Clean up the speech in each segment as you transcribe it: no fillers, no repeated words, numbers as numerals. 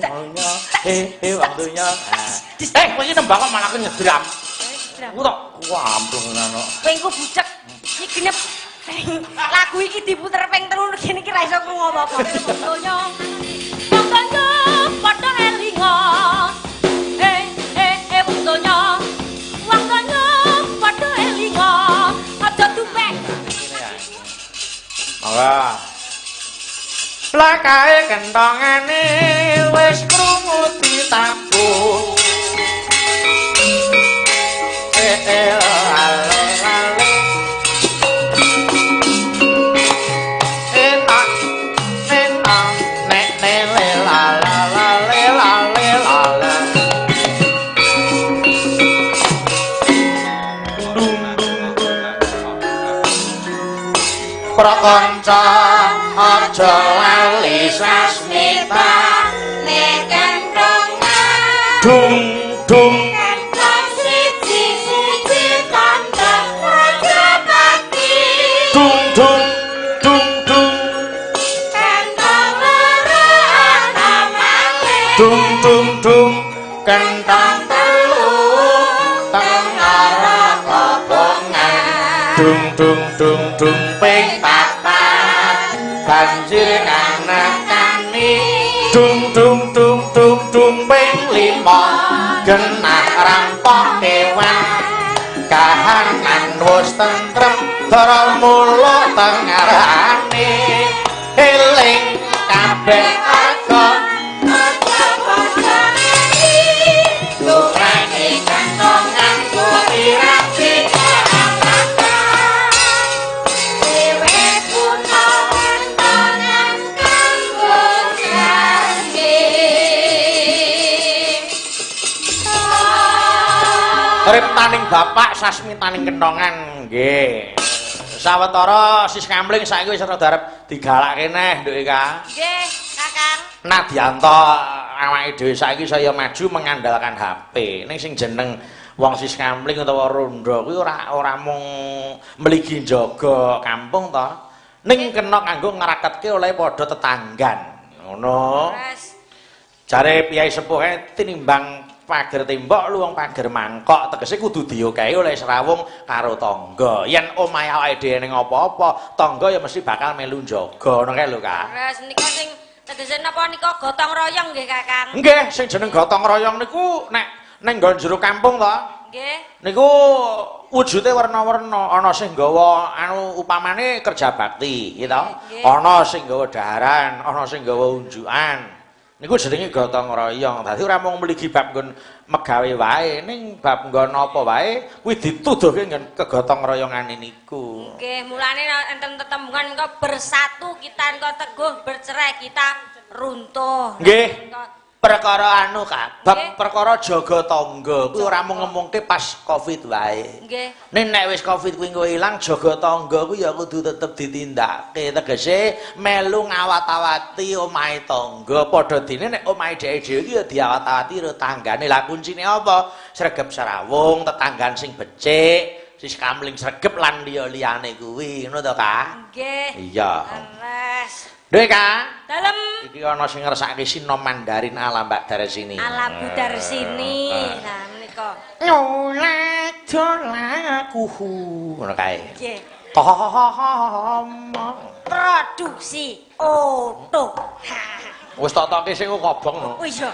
wong donya. Kowe iki nembang kok malah nyedram. Ku tok amplung ngono. Kowe engko bucek. Iki genep. Lagu iki diputer ping 3 kene iki ra iso krungu apa-apa. Wong donya. Wong donya padha elinga. Wong donya. Wong donya padha elinga. Aja tumpek. Monggo. Plakae kentongane wis krungu ditabuh. Prakanca aja lali sasmita Nek kandongan dung dung kantong siji-siji kantong Rajapati dung dung dung dung kantong loro ana malih dung dung dung kentang telu tengara kobongan dung dung dung dung ping papat banjir kanakani dung dung dung dung dung ping 5 genah rampok kewan kahanan wis tentrem dara mula tengarane eling kabeh arga Riptaning bapak sasmitaning kentongan nggih. Sawetara sis kamling saiki wis rada arep digalake neh nduk Kang. Nggih, Kakang. Nadyanto awake dhewe saiki saya maju mengandalkan HP. Ning sing jeneng wong sis kamling utawa rondo kuwi ora mung mligi njaga kampung to. Ning kena kanggo ngraketke oleh padha tetanggan. Ngono. Jare piyai sepuhe tinimbang pager tembok luwung pager mangkok tegese kudu diokehi oleh serawung karo tangga. Yen omahe awake dhewe ning apa-apa, tangga ya mesti bakal melu njaga. Ngono kae lho, Kang. Wes nika sing tegese napa nika gotong royong nggih, Kakang? Nggih, sing jeneng gotong royong niku nek ning nggon jero kampung to. Nggih. Niku wujude warna-warna, ana sing nggawa upamane kerja bakti, gitu. Ana sing nggawa daharan, ana sing nggawa unjukan. Niku jenenge gotong royong. Dadi ora mung mligi bab nggon megawe wae, ning bab nggon apa wae kuwi dituduhke nggon kegotong royongane niku. Nggih, mulane enten tetembungan engko bersatu kita engko teguh, bercerai kita runtuh. Nggih. Perkara anu Kak, bab perkara jaga tangga kuwi ora mung ngomongke pas Covid wae. Nggih. Ning nek wis Covid kuwi engko ilang, jaga tangga kuwi ya kudu tetep ditindakake. Tegese melu ngawat-awati omahe tangga. Padha dene nek omahe dhewe-dhewe iki ya diawat-awati karo tanggane. Lah kuncine apa? Sregep serawung, tetanggan sing becik, sis kamling sregep lan liya-liyane kuwi. Ngono to, Kak? Nggih. Iya. Leres. Dek, Kak. Dalem. Iki ana sing ngersakake sino Mandarin ala Mbak Darsini. Ala Bu Darsini. Nah, menika. Nyolak dolaku. Ngono kae. Nggih. Tom. Produksi oto. Wis tak tokke sing kobong no. Oh iya.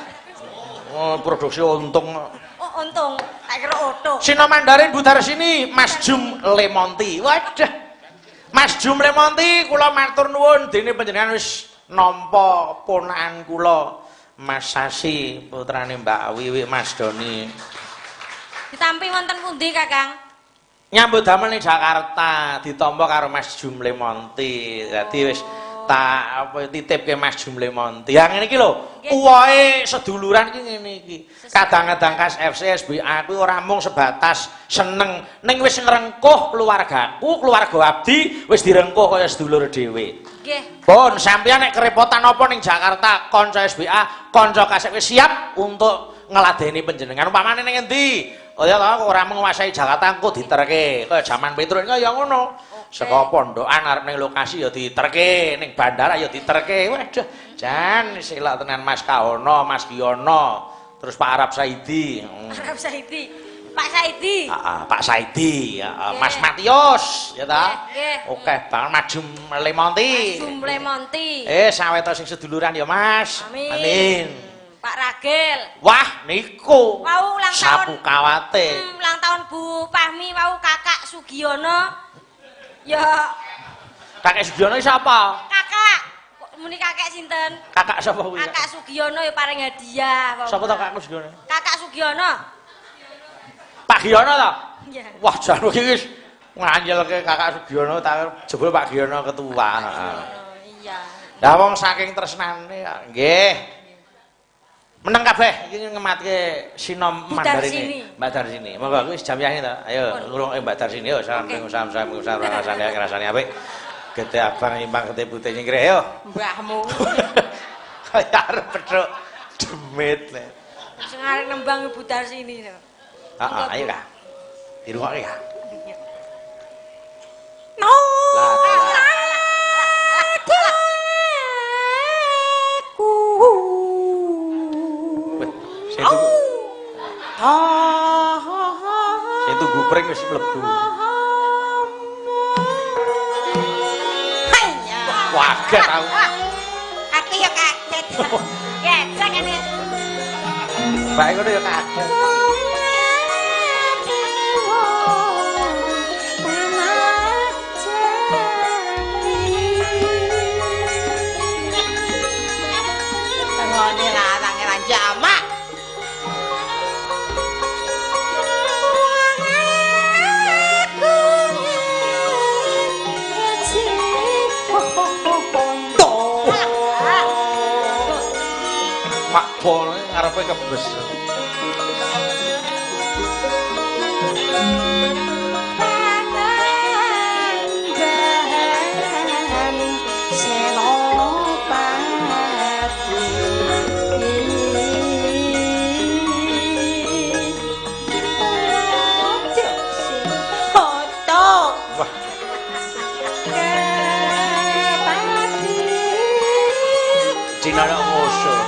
Oh, produksi untung. Oh, untung. Tak kira oto. Sino Mandarin Bu Darsini, Mas Jum Lemonti. Wadah. Mas Jum Lemonti, kula matur nuwun dene panjenengan wis nampa ponakan kula Mas Sasi, putrane Mbak Wiwi Mas Doni. Ditampi wonten pundi, Kakang? Nyambut damel ning Jakarta, ditampa karo Mas Jum Lemonti. Dadi wis tak titipke Mas Jum Lemonti. Ya ngene iki lho, uwohe seduluran iki ngene iki. Kadang-kadang kas FC SBA kuwi ora mung sebatas seneng, ning wis ngrengkuh keluargaku, keluarga abdi wis direngkuh kaya sedulur dhewe. Nggih. Pun sampeyan nek kerepotan apa ning Jakarta, kanca SBA, kanca kasek wis siap untuk ngeladeni panjenengan. Umpamane ning endi? Oh ya to ora menguasai Jakarta engko diterke kaya jaman Petrus ya ngono. saka pondokan arep ning lokasi ya diterke, ning bandara ya diterke. Waduh, jan selak tenan Mas Kaono, Mas Giono, terus Pak Arab Saidi. Arab Saidi. Pak Saidi. Heeh, Pak Saidi, Mas Matius, ya ta? Oke, Bang Majum Lemonti. Majum Lemonti. Saweta sing seduluran ya, Mas. Amin. Amin. Pak Ragil. Wah, niku. Wau ulang tahun. Sapu kawate. Ulang tahun Bu Fahmi wau Kakak Sugiono. Ya. Kakek Sugiono sapa? Kakak. Muni kakek sinten? Kakak sapa kuwi? Kakak Sugiono ya paring hadiah. Sapa to Kakak Sugiono? Kakak Sugiono. Pak Giono to? Iya. Wah, jan iki wis nganjelke Kakak Sugiono ta jebul Pak Giono ketua. Iya. Lah wong saking tresnane nggih. Meneng kabeh iki ngematke sinom mandarine. Mbak Darsini. Monggo wis jam yae to. Ayo ngrungokke Mbak Darsini yo salam rasane apik. Gede abang imbang gede putih nyingkrih yo. Mbahmu. Kaya arep petruk demit. Sing arep nembang Ibu Darsini to. Heeh, ayo Kak. Dirungokke ya. No. Sing tunggu pring wis mlebu. Waget aku. Aku ya kaget. Ya, sakene. Bae ngono ya kaget. Ngene lah, tangan jamak. Mak bol ngarepe kebes. Cina nak musuh.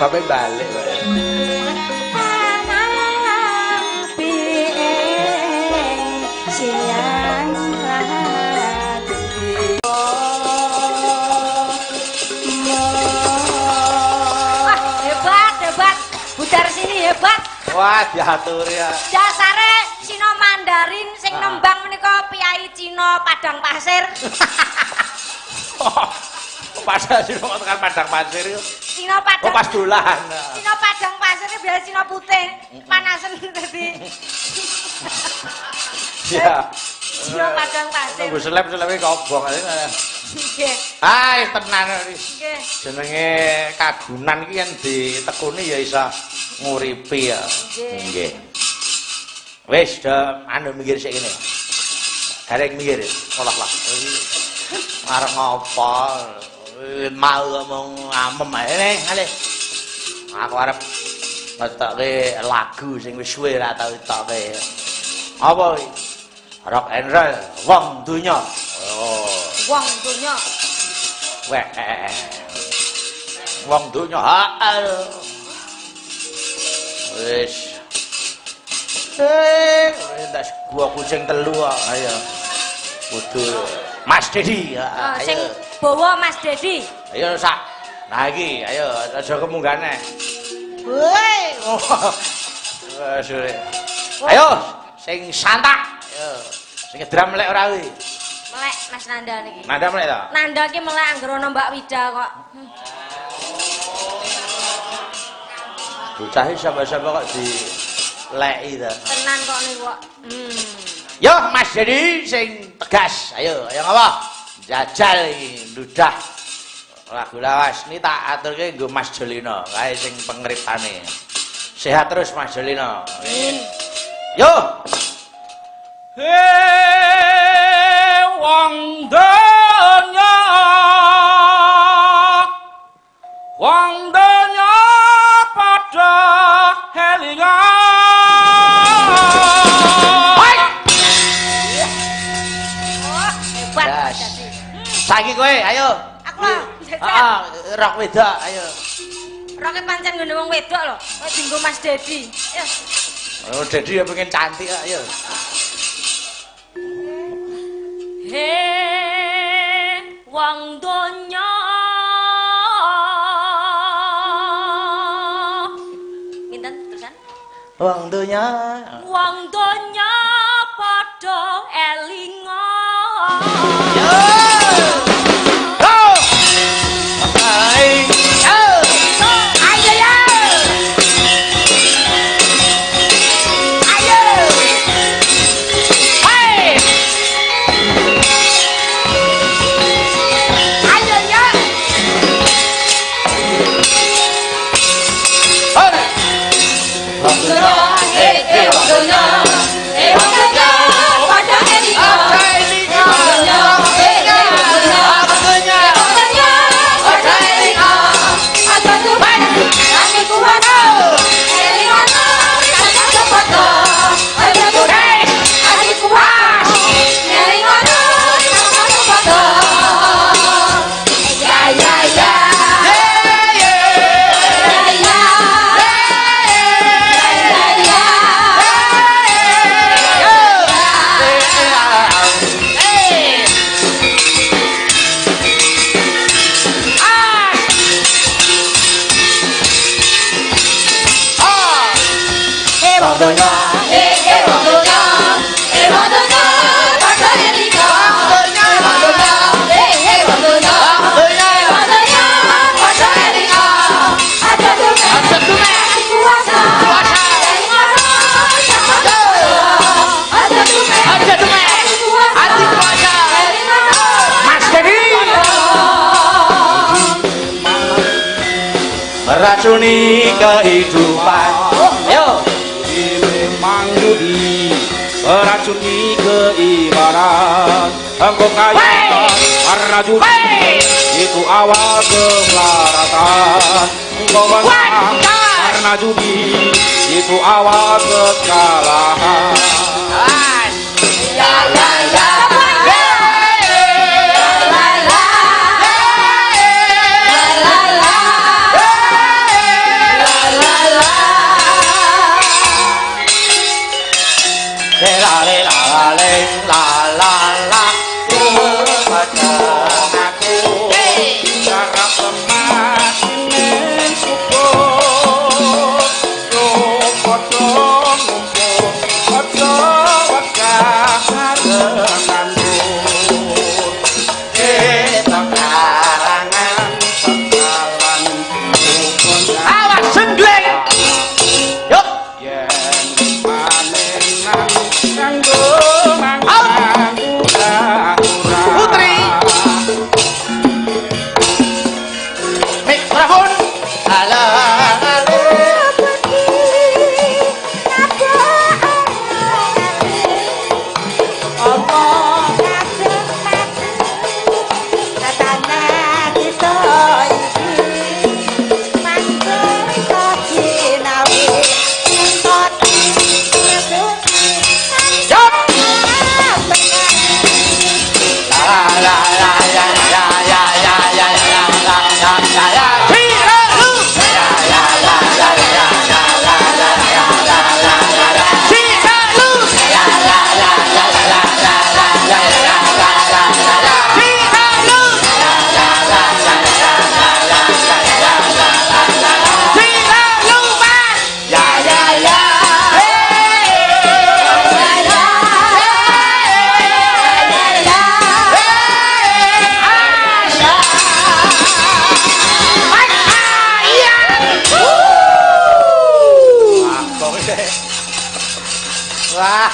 Apa balik wae. Hebat. Bu Darsini hebat. Wah, diatur ya. Dasare Cina Mandarin sing nembang menika piyai Cina Padang Pasir. Padahal sing tekan Padang Pasir yo. Cina Padang. Oh, pas dolan. Cina Padang Pasir biasa Cina putih. Panasen tadi. Iya. Cina Padang Pasir. Nunggu seleb-selebe kobong ae. Nggih. Ah, tenan iki. Nggih. Jenenge kagunan iki yen ditekuni ya iso nguripi ya. Nggih. Wis do anu mikir sik kene. Gareng mikir. Olah lah. Arep ngopo? Mau ngomong amem ae ngale. Aku arep ngetokke lagu sing wis suwe ra tau ditokke. Apa iki? Rock and roll wong donya. Oh, wong donya. Weh. Wong donya heeh. Wis. Das gua kucing telu ayo. Kudu Mas Dedi. Sing bawa Mas Dedi. Ayo sak. Nah iki, ayo aja kemunggane. Woi. Ayo, sing santak. Ayo. Sing drum lek ora kuwi. Melek Mas Nanda niki. Nanda melek to? Nanda ki melek anggere ana Mbak Wida kok. Bocah siapa-siapa kok di leki to. Tenan kok niku kok. Yo Mas Dedi sing tegas. Ayo ngapa? Jajal iki ludah. Lagu lawas ini tak aturke nggo Mas Jolino kae sing pengriptane. Sehat terus Mas Jolino. Yo. Wong donya padha helingan. Hebat. Saiki kowe ayo. Aku lho. Rok wedok ayo. Roke pancen ngene wong wedok lho. Kok dienggo Mas Dedi. Ayo. Oh, Dedi ya pengen cantik ayo. Wong donya. Minten terusan? Wong donya. Wong donya padha elingan. Yo. Go. Hai. Meracuni kehidupan. Yo. Memang judi meracuni keimanan. Engkau kaya karena judi itu awal kemelaratan. Engkau menang karena judi itu awal kekalahan. Ya.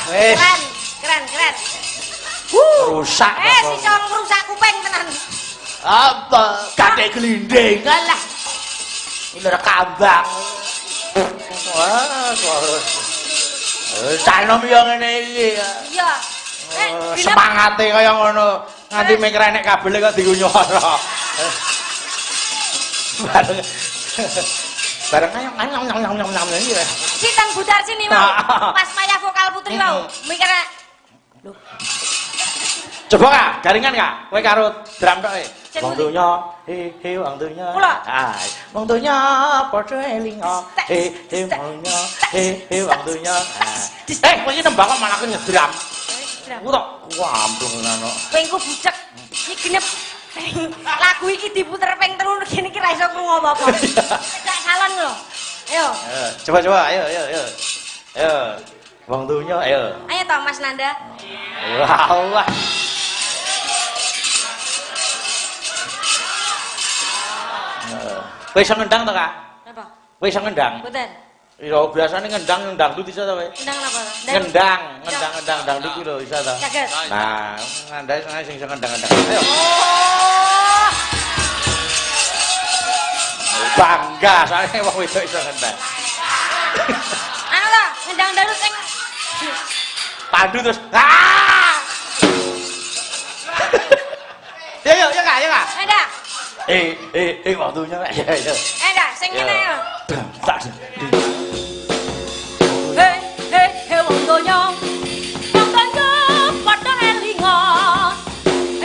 wis. Keren. Rusak. Si Cong rusak kuping tenan. Apa? Kadek glinding. Alah. Ini kambang. Wah, suara. Sanom yo ngene iki. Iya. Semangate kaya ngono. Nganti mikir enek kabele kok diunyara. Bareng nyong iki. Sintang Budar sini mau. Pas maya vokal putri mau. Mikir lho. Coba Kak, garingan Kak. Kowe karo drum tok e. Wong donya, he wong donya. Wong donya padha elinga. He wong donya, he wong donya. Kowe iki nembang kok malah nyedram. Ku tok amplung ngono. Pengku bucek. Iki genep. Lagu iki diputer ping 3 kene iki ra iso krungu apa-apa. Cek salon lho. Ayo. Coba ayo. Ayo. Wong donya ayo. Ayo toh Mas Nanda. Allah. Kowe iso ngendang to, Kak? Apa? Kowe iso ngendang? Mboten. Ya biasane ngendang dangdut iso to kowe? Ngendang napa? Ngendang dangdut iki lho iso to. Saged. Nah, ngandhai sing iso ngendang-ngendang. Ayo. Oh. Bangga soalnya wong wedok iso ngendang. Anu ta, ngendang darut sing Pandu terus. Ya Kak. Waktunya ya. Dah, sing ngene yo. Tak. Hey, wong donya. Wong donya padha elinga.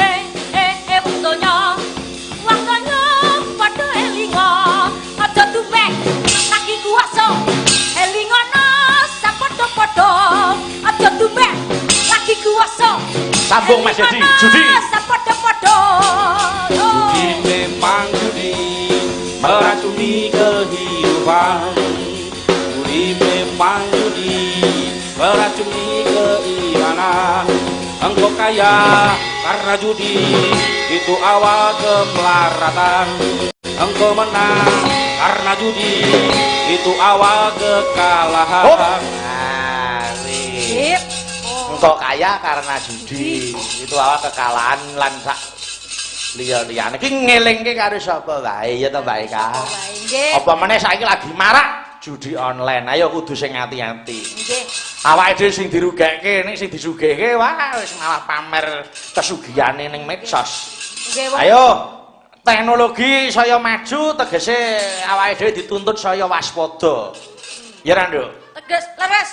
Hey, wong donya. Wong donya padha elinga. Aja tuwek lagi kuwasa. Elingana sapadha-padha. Aja tuwek lagi kuwasa. Sambung Mas Dedi, judi. Sapadha-padha. Judi memang judi, meracuni kehidupan. Judi memang judi, meracuni keimanan. Engkau kaya karena judi, itu awal kemelaratan. Engkau menang karena judi, itu awal kekalahan. Sip. Engkau kaya karena judi, itu awal kekalahan lan sak liya-liyane. Iki ngelingke karo sapa wae ya to Mbak Eka. Apa meneh saiki lagi marak judi online. Ayo kudu sing ati-ati. Nggih. Awake dhewe sing dirugekke, nek sing disugihke wah wis malah pamer kesugihane ning medsos. Nggih, wong. Ayo, teknologi saya maju tegese awake dhewe dituntut saya waspada. Ya ra, Nduk? Tegas, leres.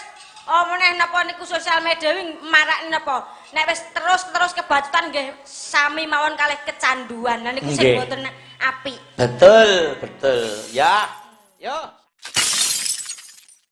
Oh, meneh napa niku sosial media wing marak napa? Nek wis terus kebacutan nggih sami mawon kalih kecanduan. Lah niku sing Nggih. mboten apik. Betul. Ya. Yo.